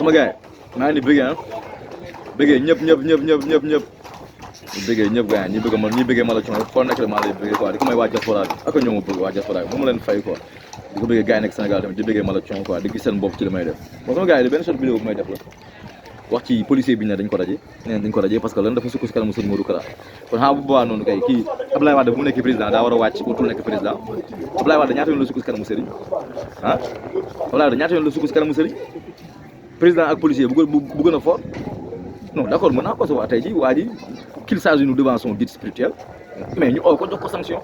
sama gars yi maa ngi ni bëggee bëggee ñëpp bëggee ñëpp gars ñi bëgg man ñi bëggee ma la coono foo nekk maa lay bëggee quoi di ko may waa diaspora bi ak ñoo ma bëgg waa diaspora bi mu leen fay quoi di ko bëggee gars yi nekk Sénégal tamit di bëggee ma la coono quoi di gis seen bopp ci li may def bon sama gars yi benn short vidéo bu may def la wax ci policier bi ne dañ ko raje nee dañ ko raje parce que lan dafa sukk si kanamu Serigne Modou Kara kon xam bu boobaa noonu kay kii Abdoulaye Wade bu mu nekk président daa war a wàcc utul nekk président Abdoulaye Wade ñaata yoon la sukk si kanamu Serigne ah Abdoulaye Wade ñaata yoon la sukk si kanamu Serigne président ak policier bu gën a fort non d'accord mën naa ko sa waa tey ji waa ji qu'il s'agit nous devant son guide spirituel mais ñu oo ko jox ko sanction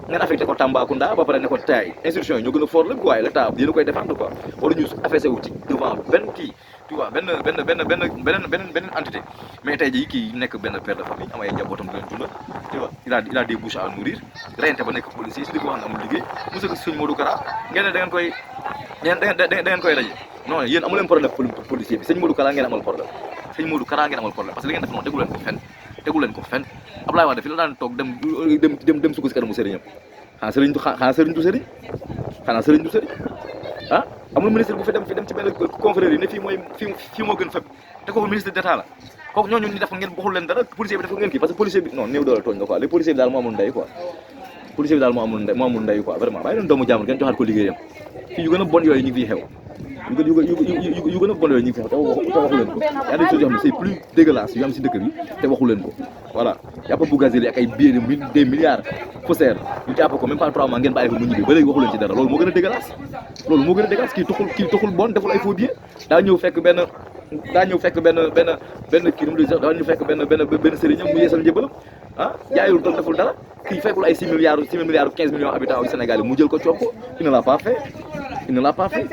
ngeen affecté ko Tambacounda ba pare ne ko tay institution yi ñoo gën a fort la quoi l'état yéen a koy défendre quoi wala ñu affaissé wu ci devant benn kii tu vois benn entité mais tey jii kii nekk benn père de famille am ay njabootam di leen dundal tu vois il a des bouches à nourrir reyante ba nekk policier si di ko wax ne amul liggéey monsieur ko Serigne Modou Kara ngeen ne da ngeen koy raje non yéen amu leen problème policier bi Serigne Modou Kara ngeen amal problème Serigne Modou Kara ngeen amal problème parce que li ngeen def noonu tegu leen ko fenn Abdoulaye Wade fi la daan toog dem sukk si kanamu Serigne xanaa Serigne du Serigne ah amul ministre bu fi dem ci benn confrérie yi ne fii moo gën fépp te kooku ministre d'état la kooku ñooñu ñu def ngeen boxul leen dara policier bi def ngeen kii parce que policier bi non néew doole tooñ nga quoi les policier bi daal moo amul ndey quoi vraiment bàyyi leen doomu jàmbur ngeen joxaat ko liggéeyam fii yu gën a bon yooyu ñu ngi fiy xew yu gën a bon yooyu ñu ngi fi xew te waxu leen ko y a des choses yoo xam ne c'est plus dégueulasse yu am si dëkk bi te waxu leen ko voilà yàppa Bougazelli ak ay billets des milliards faussaires ñu jàpp ko même pas 3 mois ngeen bàyyi ko mu ñibbi ba léegi waxu leen ci dara loolu moo gën a dégueulasse kii tuxul bon deful ay faux billets daa ñëw fekk benn kii nu mu daa ñëw fekk benn sëriñam mu yeesal njëbalam ah jaayul toog deful dara kii fekkul ay 6 milliards 15 millions habitants au Sénégal mu jël ko coob ko il ne l'a pas fait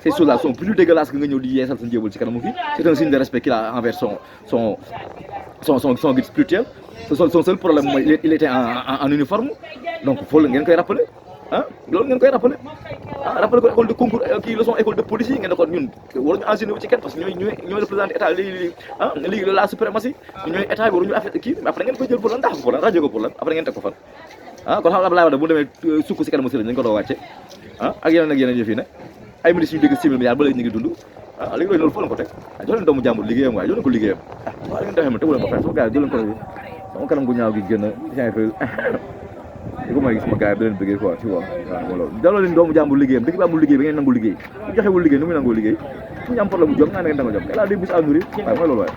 ces choses-là sont plus dégueulasses que nga ñëw di yeesal sa njëbal ci kanamu fii c'est un signe de respect qu'il a envers son guide spirituel son seul problème mooy il était en uniforme donc foofu ngeen koy rappeler ah loolu ngeen koy rappeler ko école de concours kii leçon école de police yi ngeen ne ko ñun waruñu enseigner wu ci kenn parce que ñooy représenté état léegi la suprématie ñooy état bi waruñu affaire kii après ngeen koy jël pour lan ndax pour lan rajo ko pour lan après ngeen teg ko fan kon xam Abdoulaye Wade bu demee sukk si kanamu Serigne dañ ko doo wàcce ak yeneen yëf yi ne ay ministres yu dégg 6 milliards ba léegi ñu ngi dund léegi loolu foo leen ko teg jox leen doomu jàmbur liggéeyam waaye jox leen ko liggéeyam waaw ngeen defee ma tegu leen ko fay sama gars yi jox leen ko sama kanam gu ñaaw gi gën a di ko may gis sama gars yi da leen bëggee quoi tu vois waaw loolu jaloo leen doomu jàmbur liggéeyam dëkk bi amul liggéey ba ngeen nangu liggéey bu joxewul liggéey nu muy nangoo liggéey fu ñu am problème bu jom nga ne ngeen danga jom elle a des bouches à nourrir waaye mooy loolu waaye